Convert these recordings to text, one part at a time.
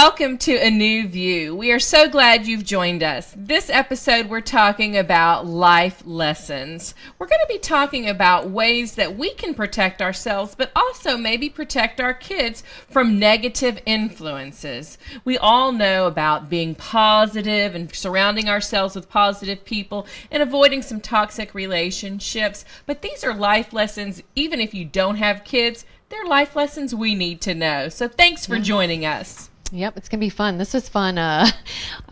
Welcome to A New View. We are so glad you've joined us. This episode, we're talking about life lessons. We're going to be talking about ways that we can protect ourselves, but also maybe protect our kids from negative influences. We all know about being positive and surrounding ourselves with positive people and avoiding some toxic relationships. But these are life lessons, even if you don't have kids, they're life lessons we need to know. So thanks for joining us. Yep, it's going to be fun. This was fun. I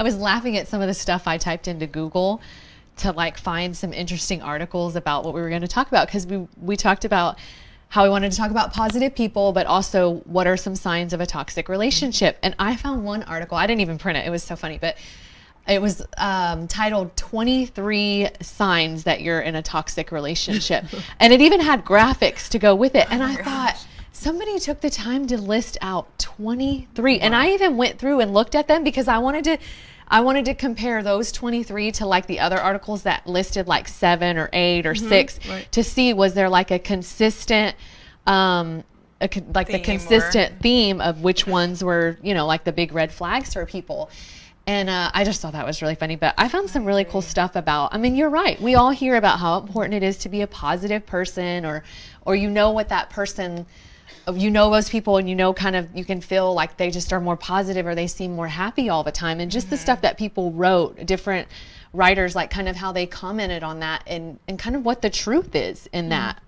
was laughing at some of the stuff I typed into Google to find some interesting articles about what we were going to talk about, because we talked about how we wanted to talk about positive people, but also what are some signs of a toxic relationship. And I found one article. I didn't even print it. It was so funny, but it was titled 23 Signs That You're in a Toxic Relationship. And it even had graphics to go with it. And I thought, somebody took the time to list out 23. Wow. And I even went through and looked at them because I wanted to compare those 23 to the other articles that listed 7 or 8 or 6 to see, was there a consistent the consistent theme of which ones were, the big red flags for people. And I just thought that was really funny. But I found some really cool stuff about, you're right. We all hear about how important it is to be a positive person, or what that person, those people, and you can feel like they just are more positive or they seem more happy all the time. And just the stuff that people wrote, different writers, kind of how they commented on that, and kind of what the truth is in that,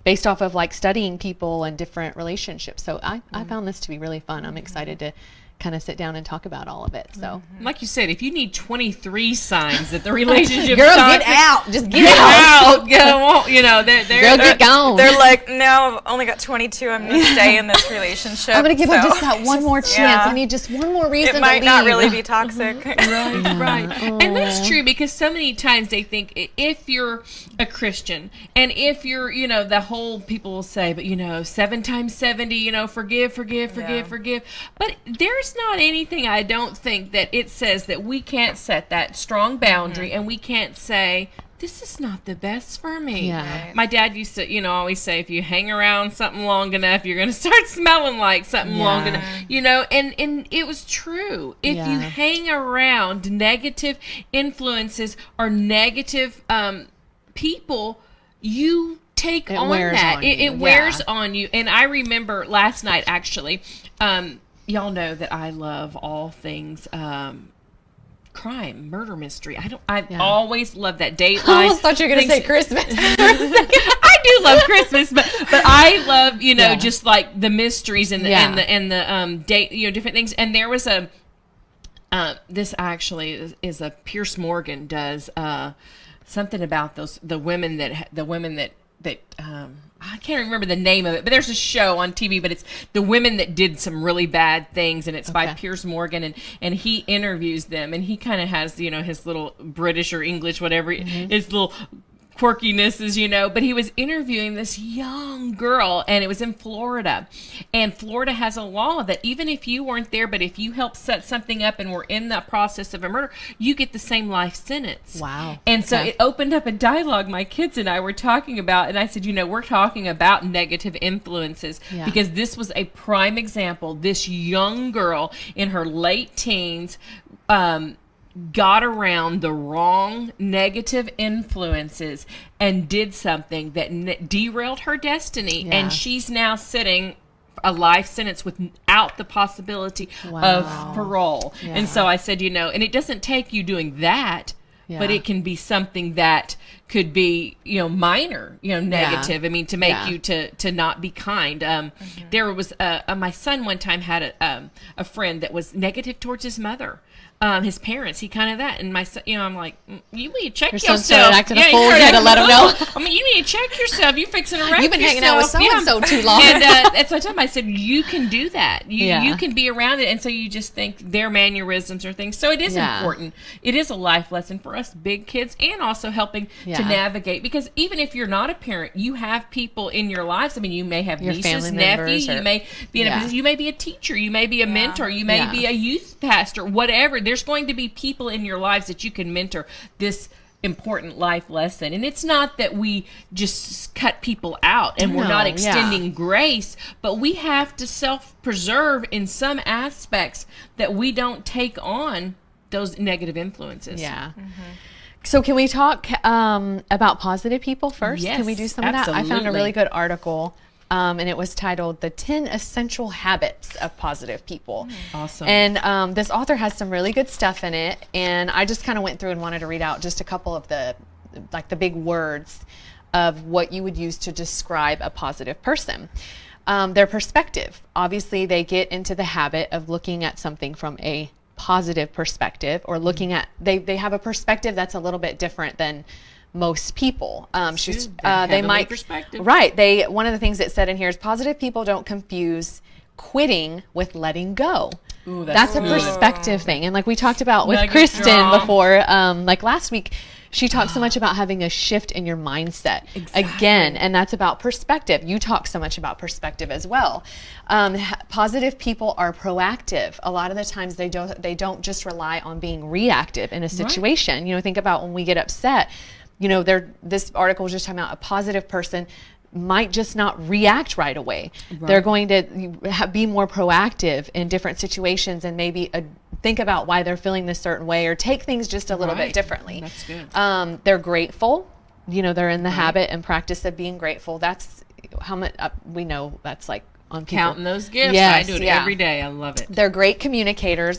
based off of studying people and different relationships. So I found this to be really fun. I'm excited to kind of sit down and talk about all of it. So, like you said, if you need 23 signs that the relationship girl, get out, just get out. Girl, get gone. They're like, no, I've only got 22. I'm going to stay in this relationship. I'm going to give her just that one more chance. Yeah. I need just one more reason to leave. It might not really be toxic. Right. And that's true, because so many times they think if you're a Christian, and if you're, the whole, people will say, but 7 times 70, forgive. But there's not anything, I don't think, that it says that we can't set that strong boundary and we can't say, this is not the best for me. Yeah. My dad used to, always say, if you hang around something long enough, you're going to start smelling like something long enough, and it was true. If you hang around negative influences or negative people, you take on that. It wears on you. And I remember last night, actually, y'all know that I love all things crime, murder mystery. I always love that Dateline. I almost thought you were going to say Christmas. I do love Christmas, but I love just the mysteries and the date, different things. And there was this actually is a Pierce Morgan does something about the women that I can't remember the name of it, but there's a show on TV, but it's the women that did some really bad things, and it's by Pierce Morgan, and he interviews them, and he kind of has, his little British or English, whatever, his little quirkinesses, but he was interviewing this young girl, and it was in Florida, and Florida has a law that even if you weren't there, but if you helped set something up and were in the process of a murder, you get the same life sentence. Wow. And so it opened up a dialogue my kids and I were talking about, and I said, we're talking about negative influences, because this was a prime example. This young girl in her late teens got around the wrong negative influences and did something that derailed her destiny, and she's now sitting a life sentence without the possibility of parole. And so I said, and it doesn't take you doing that, but it can be something that could be, minor, negative. I mean, to make you to not be kind. There was my son one time had a friend that was negative towards his mother. His parents, he kind of that, and my son, I'm like, you need to check yourself. Your son started acting a fool. You had to let him know. You need to check yourself. You're fixing to wreck yourself. You've been hanging out with so-and-so too long. And so I told him, I said, you can do that. You can be around it, and so you just think their mannerisms or things. So it is important. It is a life lesson for us big kids, and also helping to navigate, because even if you're not a parent, you have people in your lives. You may have nieces, nephews, you may be in a position, you may be a teacher, you may be a mentor, you may be a youth pastor, whatever. There's going to be people in your lives that you can mentor. This important life lesson. And it's not that we just cut people out and we're not extending grace, but we have to self-preserve in some aspects that we don't take on those negative influences. Yeah. So can we talk about positive people first? Yes, can we do some of that? I found a really good article, and it was titled "The 10 Essential Habits of Positive People." Awesome. And this author has some really good stuff in it, and I just kind of went through and wanted to read out just a couple of the big words of what you would use to describe a positive person. Their perspective. Obviously, they get into the habit of looking at something from a positive perspective, or looking at they have a perspective that's a little bit different than most people. They might perspective. Right. One of the things that said in here is positive people don't confuse quitting with letting go. Ooh, that's a good. perspective thing. And like we talked about with Nugget Kristen drop. before, like last week, she talked so much about having a shift in your mindset again, and that's about perspective. You talk so much about perspective as well. Positive people are proactive. A lot of the times they don't just rely on being reactive in a situation. Right. You know, think about when we get upset. You know, this article was just talking about a positive person might just not react right away. Right. They're going to be more proactive in different situations and maybe think about why they're feeling this certain way, or take things just a little bit differently. That's good. They're grateful. You know, they're in the habit and practice of being grateful. That's how much we know that's like on people. Counting those gifts. Yes, I do it every day. I love it. They're great communicators.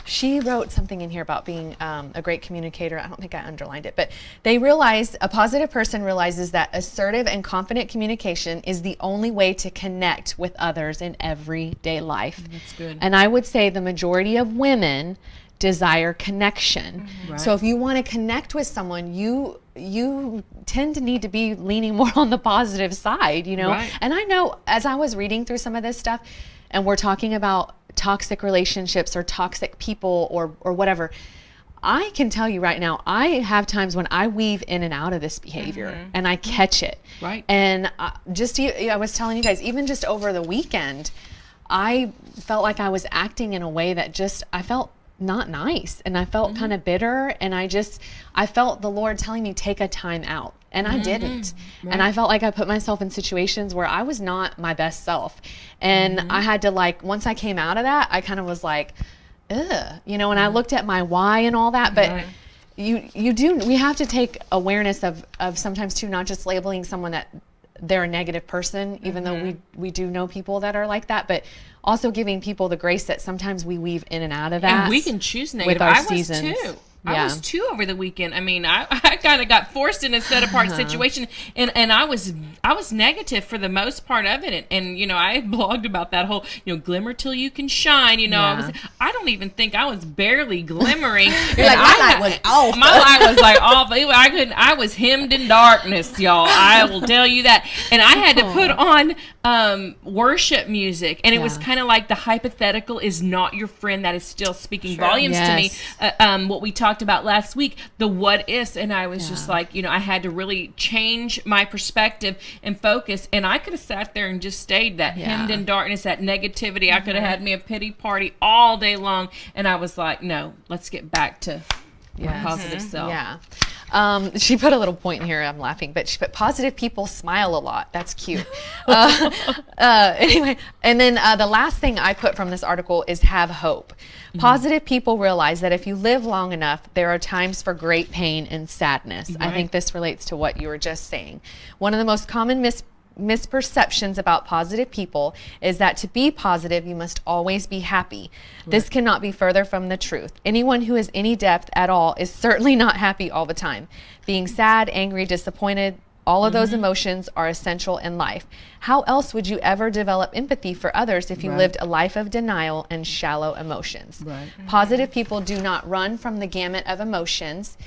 She wrote something in here about being a great communicator. I don't think I underlined it, but a positive person realizes that assertive and confident communication is the only way to connect with others in everyday life. That's good. And I would say the majority of women desire connection. Right. So if you want to connect with someone, you tend to need to be leaning more on the positive side, you know? Right. And I know as I was reading through some of this stuff, and we're talking about toxic relationships or toxic people or whatever, I can tell you right now, I have times when I weave in and out of this behavior and I catch it. Right. And I was telling you guys, even just over the weekend, I felt like I was acting in a way that I felt not nice, and I felt kind of bitter, and I felt the Lord telling me take a time out, and I didn't. Right. And I felt like I put myself in situations where I was not my best self, and I had to once I came out of that, I kind of was like, ugh, you know, and I looked at my why and all that, but we have to take awareness of sometimes too, not just labeling someone that they're a negative person, even though we do know people that are like that, but also giving people the grace that sometimes we weave in and out of that. And we can choose negative. With our seasons. seasons. I was too over the weekend. I mean, I kind of got forced in a set apart situation, and I was negative for the most part of it. And you know, I blogged about that whole, you know, glimmer till you can shine. You know, I don't even think I was barely glimmering. You're like, my light was off. My light was like off. I was hemmed in darkness, y'all. I will tell you that. And I had to put on worship music, and it was kind of like the hypothetical is not your friend. That is still speaking volumes to me. What we talked about last week, the what ifs, and I was just like, you know, I had to really change my perspective and focus, and I could have sat there and just stayed that hemmed in darkness, that negativity. I could have had me a pity party all day long, and I was like, no, let's get back to my positive self. She put a little point in here, I'm laughing, but she put positive people smile a lot. That's cute. Anyway, and then the last thing I put from this article is have hope. Positive people realize that if you live long enough, there are times for great pain and sadness. Right. I think this relates to what you were just saying. One of the most common misperceptions about positive people is that to be positive, you must always be happy. Right. This cannot be further from the truth. Anyone who has any depth at all is certainly not happy all the time. Being sad, angry, disappointed, all of those emotions are essential in life. How else would you ever develop empathy for others if you lived a life of denial and shallow emotions? Right. Positive people do not run from the gamut of emotions,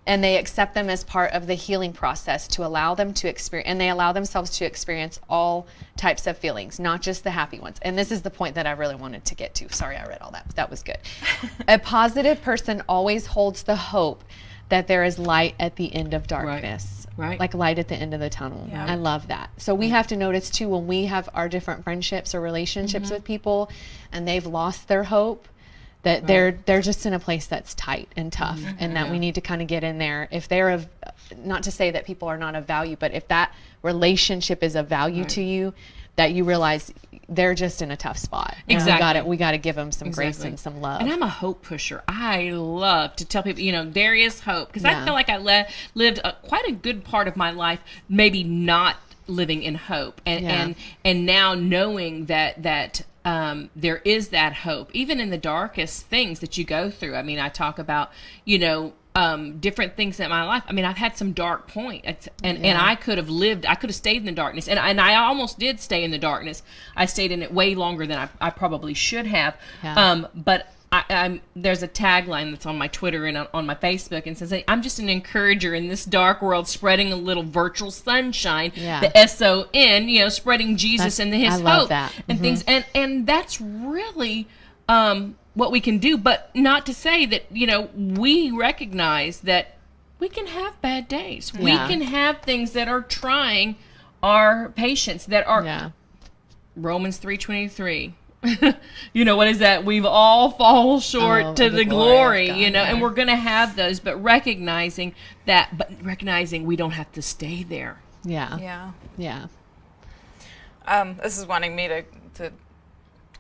and they accept them as part of the healing process to allow them to experience, and they allow themselves to experience all types of feelings, not just the happy ones. And this is the point that I really wanted to get to. Sorry, I read all that, but that was good. A positive person always holds the hope that there is light at the end of darkness. Right. Like light at the end of the tunnel. Yeah. I love that. So we have to notice too, when we have our different friendships or relationships with people and they've lost their hope, that they're just in a place that's tight and tough, and that we need to kind of get in there. If they're of, not to say that people are not of value, but if that relationship is of value to you, that you realize they're just in a tough spot. Exactly. We got to give them some grace and some love. And I'm a hope pusher. I love to tell people, there is hope, because I feel like I lived quite a good part of my life maybe not living in hope, and now knowing that there is that hope even in the darkest things that you go through. I mean, I talk about different things in my life. I mean, I've had some dark points, and I could have stayed in the darkness, and I almost did stay in the darkness. I stayed in it way longer than I probably should have. But there's a tagline that's on my Twitter and on my Facebook, and says, I'm just an encourager in this dark world, spreading a little virtual sunshine, the SON, spreading Jesus and his hope and things. And that's really what we can do, but not to say that, we recognize that we can have bad days. We can have things that are trying our patience, that are Romans 3:23. What is that? We've all fallen short to the glory, and we're going to have those, but recognizing we don't have to stay there. Yeah. This is wanting me to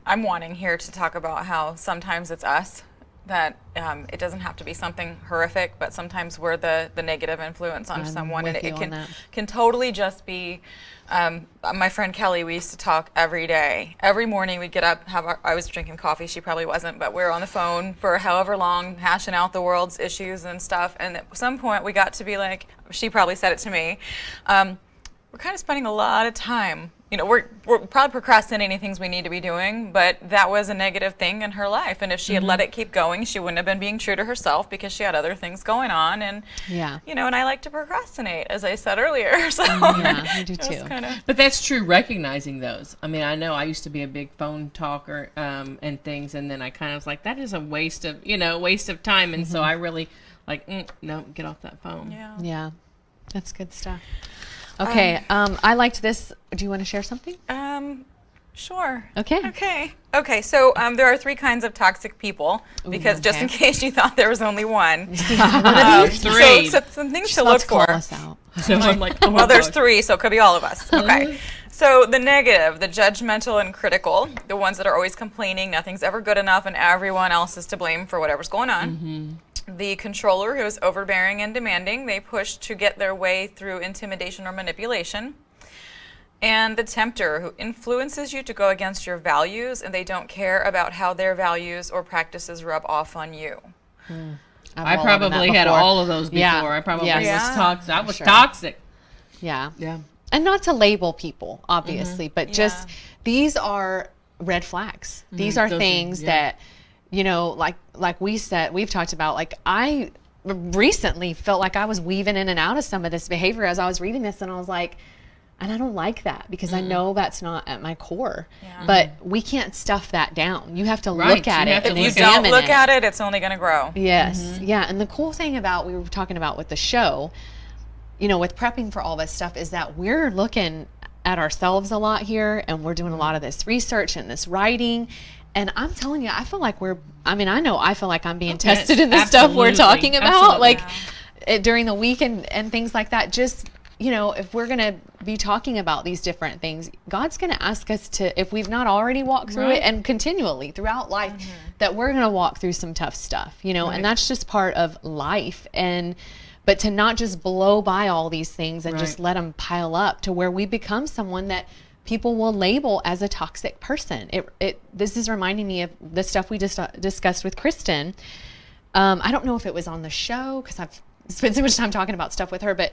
I'm wanting here to talk about how sometimes it's us, that it doesn't have to be something horrific, but sometimes we're the negative influence on someone, and it can totally just be. My friend Kelly, we used to talk every day. Every morning we'd get up, I was drinking coffee, she probably wasn't, but we were on the phone for however long, hashing out the world's issues and stuff. And at some point we got to be like, she probably said it to me, we're kind of spending a lot of time, we're probably procrastinating things we need to be doing, but that was a negative thing in her life. And if she had let it keep going, she wouldn't have been being true to herself, because she had other things going on. And, and I like to procrastinate, as I said earlier. So I do too. But that's true, recognizing those. I mean, I know I used to be a big phone talker and things, and then I kind of was like, that is a waste of time. And so I really no, get off that phone. Yeah. That's good stuff. Okay, I liked this. Do you want to share something? Sure. Okay. So there are 3 kinds of toxic people, because just in case you thought there was only one. 3. So some things to look for. Call us out. So I'm like, oh, well, there's 3, so it could be all of us. Okay. So the negative, the judgmental and critical, the ones that are always complaining, nothing's ever good enough, and everyone else is to blame for whatever's going on. The controller, who is overbearing and demanding, they push to get their way through intimidation or manipulation. And the tempter, who influences you to go against your values, and they don't care about how their values or practices rub off on you. I probably had all of those before. I probably was toxic. I was toxic. Yeah. And not to label people, obviously, but just these are red flags. These are things that, like we've talked about, like I recently felt like I was weaving in and out of some of this behavior as I was reading this, and I was like, and I don't like that, because I know that's not at my core. But we can't stuff that down. You have to look at it. If you don't look at it, it's only going to grow. Yes. Yeah. And the cool thing about, we were talking about with the show, with prepping for all this stuff, is that we're looking at ourselves a lot here, and we're doing a lot of this research and this writing. And I'm telling you, I feel like I feel like I'm being tested in the stuff we're talking about, during the week and things like that. Just, if we're going to be talking about these different things, God's going to ask us to, if we've not already walked through it, and continually throughout life, that we're going to walk through some tough stuff, and that's just part of life. But to not just blow by all these things and just let them pile up to where we become someone that people will label as a toxic person. This is reminding me of the stuff we just discussed with Kristen. I don't know if it was on the show, because I've spent so much time talking about stuff with her, but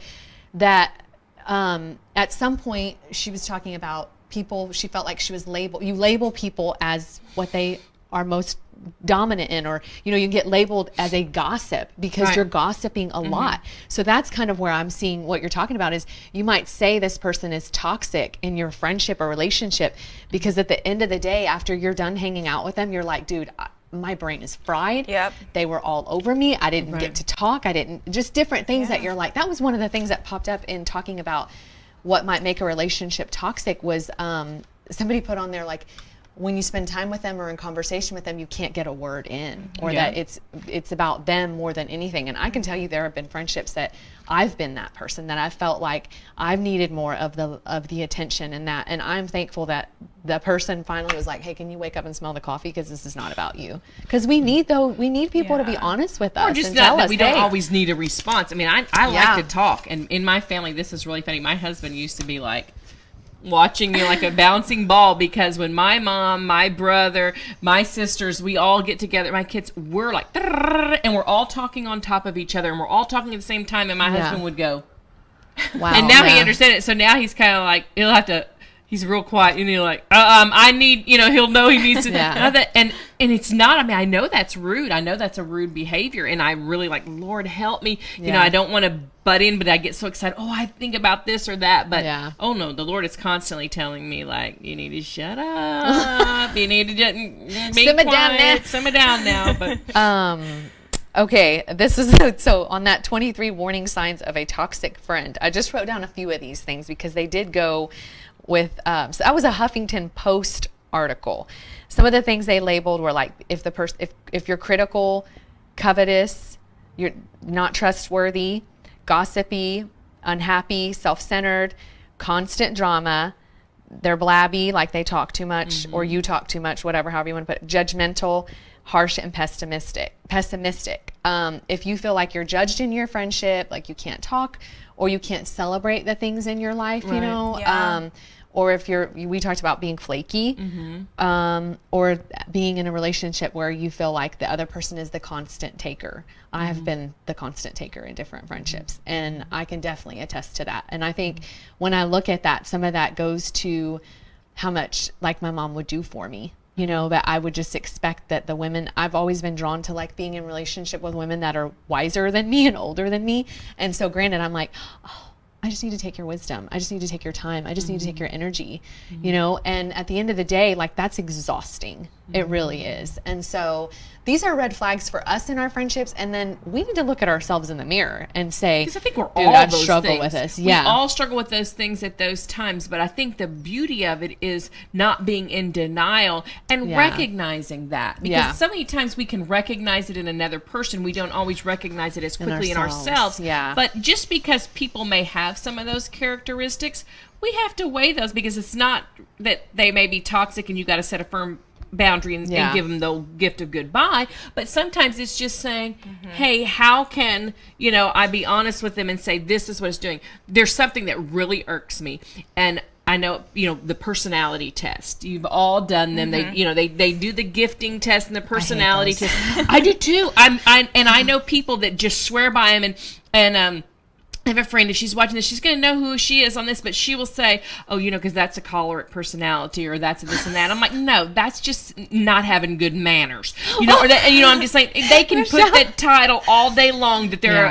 that at some point she was talking about people, she felt like she was you label people as what they are most dominant in, or you get labeled as a gossip because you're gossiping a lot. So that's kind of where I'm seeing what you're talking about, is you might say this person is toxic in your friendship or relationship, because at the end of the day, after you're done hanging out with them, you're like, dude, my brain is fried. They were all over me. I didn't get to talk. I didn't, just different things that you're like. That was one of the things that popped up in talking about what might make a relationship toxic, was somebody put on there, like, when you spend time with them or in conversation with them, you can't get a word in, or that it's about them more than anything. And I can tell you there have been friendships that I've been that person, that I felt like I've needed more of the attention and that, and I'm thankful that the person finally was like, hey, can you wake up and smell the coffee, because this is not about you. Because we need people to be honest with us, or just and not tell that us, we don't hey, always need a response. I mean, I like to talk, and in my family, this is really funny. My husband used to be like watching me like a bouncing ball, because when my mom, my brother, my sisters, we all get together, my kids, we're like, and we're all talking on top of each other, and we're all talking at the same time, and my husband would go, wow. And now he understands it, so now he's kind of like, he's real quiet, and he's like, I need, he'll know he needs to, and it's not, I mean, I know that's rude, I know that's a rude behavior, and I really like, Lord help me, I don't want to butt in, but I get so excited, I think about this or that, but oh no, the Lord is constantly telling me, like, you need to shut up, you need to just be quiet, simmer down now, but okay, this is so on that 23 warning signs of a toxic friend. I just wrote down a few of these things because they did go with, so that was a Huffington Post article. Some of the things they labeled were like, if you're critical, covetous, you're not trustworthy, gossipy, unhappy, self-centered, constant drama, they're blabby, like they talk too much, or you talk too much, whatever, however you want to put it, judgmental, harsh, and pessimistic. If you feel like you're judged in your friendship, like you can't talk, or you can't celebrate the things in your life, or if we talked about being flaky, or being in a relationship where you feel like the other person is the constant taker. I have been the constant taker in different friendships, and I can definitely attest to that. And I think when I look at that, some of that goes to how much like my mom would do for me. That I would just expect that the women, I've always been drawn to like being in relationship with women that are wiser than me and older than me. And so granted, I'm like, I just need to take your wisdom. I just need to take your time. I just need to take your energy, and at the end of the day, like that's exhausting. It really is. And so these are red flags for us in our friendships. And then we need to look at ourselves in the mirror and say, because I think we're all those struggle things. with this. We all struggle with those things at those times. But I think the beauty of it is not being in denial and recognizing that. Because so many times we can recognize it in another person. We don't always recognize it as quickly in ourselves. But just because people may have some of those characteristics, we have to weigh those, because it's not that they may be toxic and you got to set a firm boundary and give them the gift of goodbye, but sometimes it's just saying, hey, how can I be honest with them and say, this is what it's doing. There's something that really irks me, and I know the personality test. You've all done them. They do the gifting test and the personality test. I do too. I know people that just swear by them, and I have a friend, if she's watching this, she's going to know who she is on this, but she will say, because that's a choleric personality, or that's this and that. I'm like, no, that's just not having good manners. I'm just saying, they can put that title all day long that they're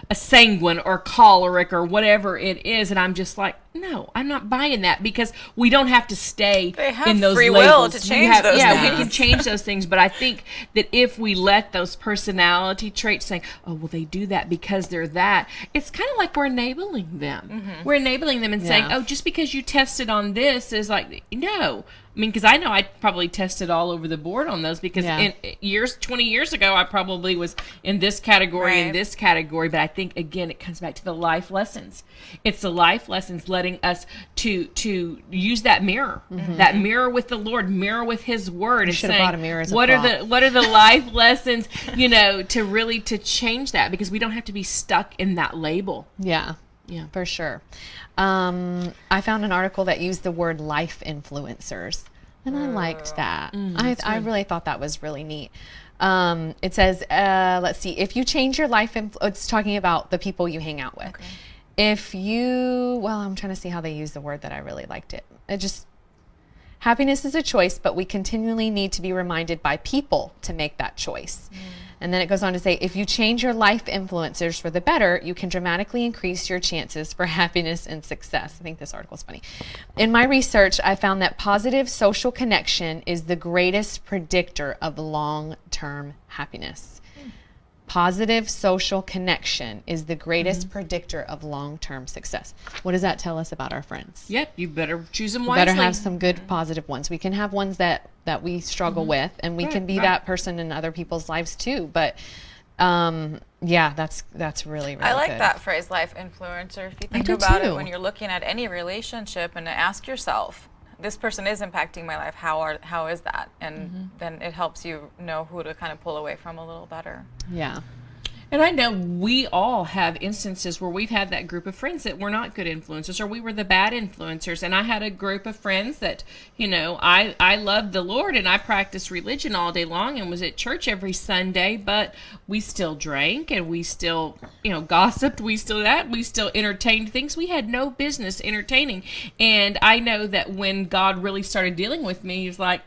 a sanguine or choleric or whatever it is, and I'm just like, no, I'm not buying that, because we don't have to stay in those free labels. Will to change those things. We can change those things, but I think that if we let those personality traits saying, they do that because they're that, it's kind of like we're enabling them. We're enabling them and saying, just because you tested on this is like, no. I mean, because I know I probably tested all over the board on those, because 20 years ago, I probably was in this category and this category. But I think, again, it comes back to the life lessons. It's the life lessons letting us to use that mirror with the Lord, mirror with His Word, and saying, brought a mirror as what are the life lessons, to really to change that, because we don't have to be stuck in that label. Yeah, for sure. I found an article that used the word life influencers, and I liked that. I really thought that was really neat. It says, let's see, if you change your life, it's talking about the people you hang out with. Okay. I'm trying to see how they use the word that I really liked it. Happiness is a choice, but we continually need to be reminded by people to make that choice. And then it goes on to say, if you change your life influencers for the better, you can dramatically increase your chances for happiness and success. I think this article is funny. In my research, I found that positive social connection is the greatest predictor of long-term happiness. Positive social connection is the greatest predictor of long-term success. What does that tell us about our friends? Yep, you better choose them We wisely. better have some good positive ones. We can have ones that we struggle with, and we can be that person in other people's lives too. But yeah, that's really I like good. that phrase, life influencer. If you think do about too. it, when you're looking at any relationship, and to ask yourself, this person is impacting my life. How is that? And then it helps you know who to kind of pull away from a little better. Yeah. And I know we all have instances where we've had that group of friends that were not good influencers, or we were the bad influencers. And I had a group of friends that, you know, I loved the Lord and I practiced religion all day long and was at church every Sunday, but we still drank and we still, you know, gossiped. We still entertained things we had no business entertaining. And I know that when God really started dealing with me, he was like,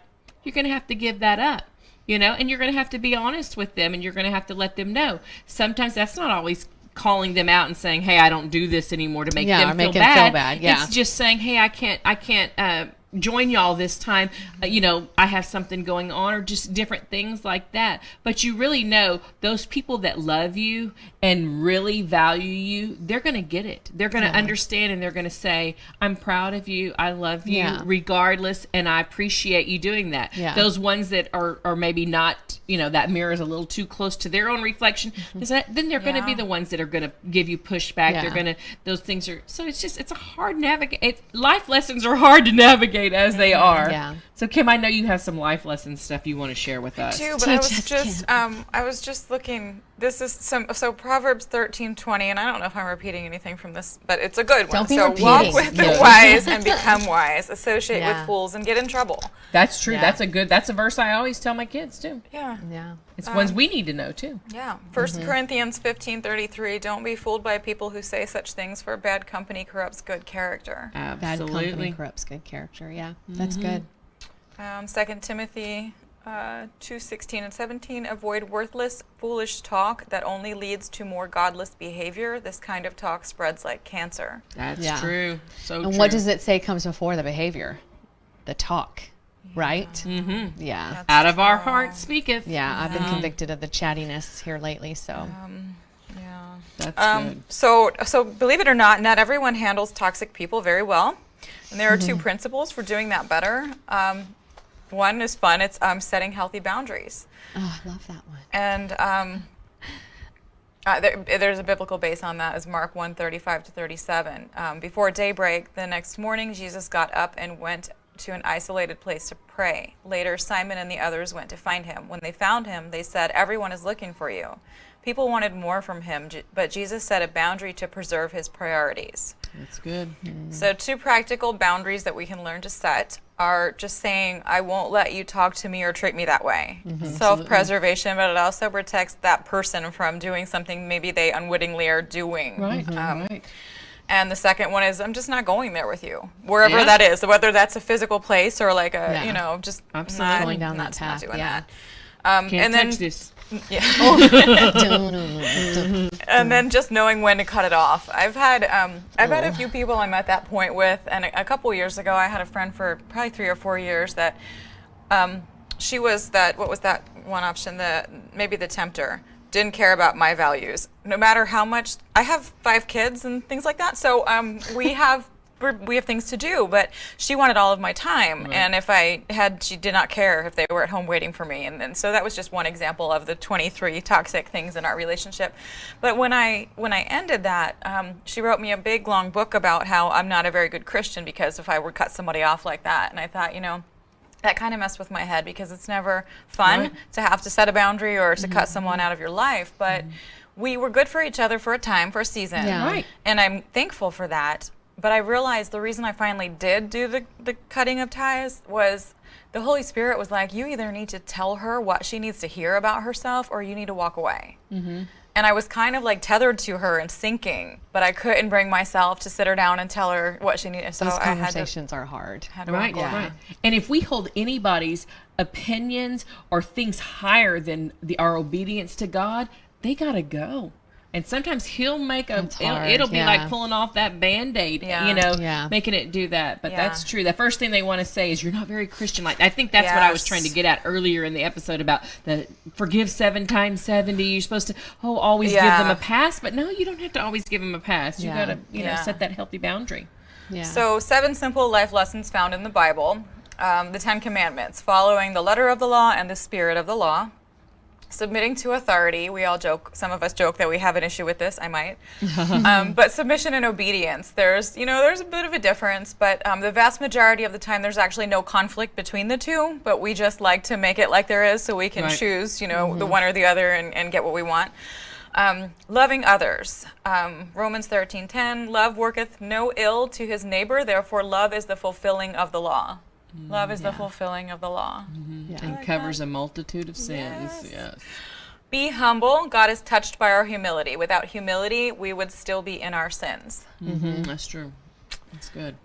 you're going to have to give that up. You know, and you're going to have to be honest with them, and you're going to have to let them know. Sometimes that's not always calling them out and saying, "Hey, I don't do this anymore," to make them feel bad. Yeah. It's just saying, "Hey, I can't join y'all this time. You know, I have something going on," or just different things like that. But you really know those people that love you and really value you, they're going to get it. They're going to understand, and they're going to say, "I'm proud of you. I love you regardless, and I appreciate you doing that." Yeah. Those ones that are maybe not, you know, that mirror is a little too close to their own reflection, then they're going to be the ones that are going to give you pushback. Yeah. They're going to, those things are, so it's a hard navigate. Life lessons are hard to navigate as they are. Yeah. So Kim, I know you have some life lesson stuff you want to share with us. Too, but I was just looking. This is so Proverbs 13:20, and I don't know if I'm repeating anything from this, but it's a good one. Don't be So repeating. walk with the wise and become wise. Associate Yeah. with fools and get in trouble. That's true. Yeah. That's a verse I always tell my kids too. Yeah. Yeah. It's ones we need to know too. Yeah. 1 Corinthians 15:33. Don't be fooled by people who say such things, for bad company corrupts good character. Bad company Absolutely. corrupts good character. Yeah. That's good. 2 Timothy 2:16 and 17. Avoid worthless, foolish talk that only leads to more godless behavior. This kind of talk spreads like cancer. That's Yeah. true. So And true. what does it say comes before the behavior? The talk, right? Mm-hmm. Yeah. That's Out of our true. heart speaketh. Yeah, I've been convicted of the chattiness here lately, so. Yeah. That's good. So believe it or not everyone handles toxic people very well. And there are two principles for doing that better. One is fun. It's setting healthy boundaries. Oh, I love that one. And there's a biblical base on that, is Mark 1:35-37. Before daybreak the next morning, Jesus got up and went to an isolated place to pray. Later, Simon and the others went to find him. When they found him, they said, "Everyone is looking for you." People wanted more from him, but Jesus set a boundary to preserve his priorities. That's good. So 2 practical boundaries that we can learn to set are just saying, I won't let you talk to me or treat me that way. Self-preservation, but it also protects that person from doing something maybe they unwittingly are doing. Right. Right. And the second one is, I'm just not going there with you, wherever that is, whether that's a physical place or like a, you know, just Absolutely. not Going down not, that not path, doing yeah. that. Can't and then, touch this. yeah. And then just knowing when to cut it off. I've had a few people I'm at that point with, and a couple years ago I had a friend for probably 3 or 4 years that she was that, what was that one option, maybe the tempter. Didn't care about my values, no matter how much. I have 5 kids and things like that, so we have things to do, but she wanted all of my time. Right. And if she did not care if they were at home waiting for me. And so that was just one example of the 23 toxic things in our relationship. But when I ended that, she wrote me a big, long book about how I'm not a very good Christian because if I would cut somebody off like that. And I thought, you know, that kind of messed with my head because it's never fun to have to set a boundary or to cut someone out of your life. But we were good for each other for a time, for a season. Yeah. Right. And I'm thankful for that. But I realized the reason I finally did do the cutting of ties was the Holy Spirit was like, you either need to tell her what she needs to hear about herself or you need to walk away. Mm-hmm. And I was kind of like tethered to her and sinking, but I couldn't bring myself to sit her down and tell her what she needed. So Those I had conversations are hard. to Right, walk away. right. And if we hold anybody's opinions or things higher than our obedience to God, they gotta go. And sometimes he'll make It's hard, it'll be yeah. like pulling off that Band-Aid, Yeah. making it do that. But Yeah. that's true. The first thing they want to say is, you're not very Christian-like. I think that's what I was Yes. trying to get at earlier in the episode about the forgive 7 times 70. You're supposed to, always give them a pass. But no, you don't have to always give them a pass. You Yeah. got to, set that healthy boundary. Yeah. So 7 simple life lessons found in the Bible. The 10 Commandments, following the letter of the law and the spirit of the law. Submitting to authority. We all joke, some of us joke that we have an issue with this, I might. But submission and obedience, there's a bit of a difference, but the vast majority of the time there's actually no conflict between the two, but we just like to make it like there is so we can Right. choose, the one or the other and get what we want. Loving others. Romans 13:10, love worketh no ill to his neighbor, therefore love is the fulfilling of the law. Love is the fulfilling of the law. Yeah. And covers a multitude of sins. Yes. Be humble. God is touched by our humility. Without humility, we would still be in our sins. That's true. That's good.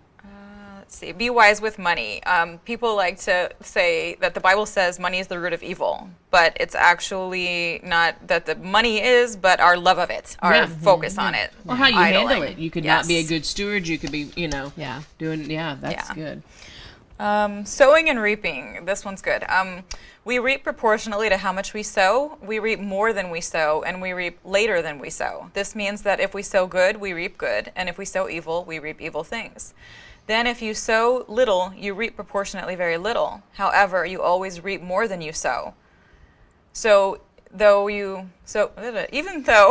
Let's see. Be wise with money. People like to say that the Bible says money is the root of evil, but it's actually not that the money is, but our love of it, our focus on it. Or how you handle Idling. it. You could not be a Yes. good steward. You could be, Yeah. doing, that's Yeah. good. Sowing and reaping. This one's good. We reap proportionally to how much we sow. We reap more than we sow, and we reap later than we sow. This means that if we sow good, we reap good, and if we sow evil, we reap evil things. Then if you sow little, you reap proportionately very little. However, you always reap more than you sow. Even though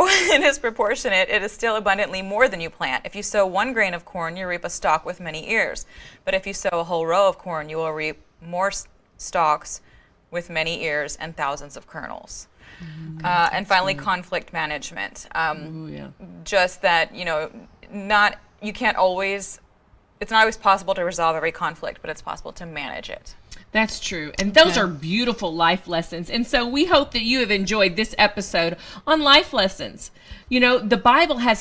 it is proportionate, it is still abundantly more than you plant. If you sow 1 grain of corn, you reap a stalk with many ears. But if you sow a whole row of corn, you will reap more stalks with many ears and thousands of kernels. And finally, conflict management. Ooh, yeah. Just that, it's not always possible to resolve every conflict, but it's possible to manage it. That's true. And those are beautiful life lessons. And so we hope that you have enjoyed this episode on life lessons. The Bible has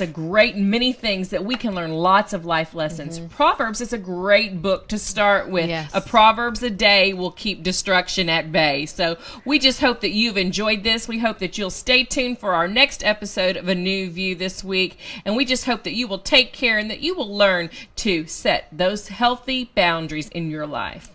many things that we can learn lots of life lessons. Proverbs is a great book to start with. Yes. A Proverbs a day will keep destruction at bay. So we just hope that you've enjoyed this. We hope that you'll stay tuned for our next episode of A New View this week. And we just hope that you will take care and that you will learn to set those healthy boundaries in your life.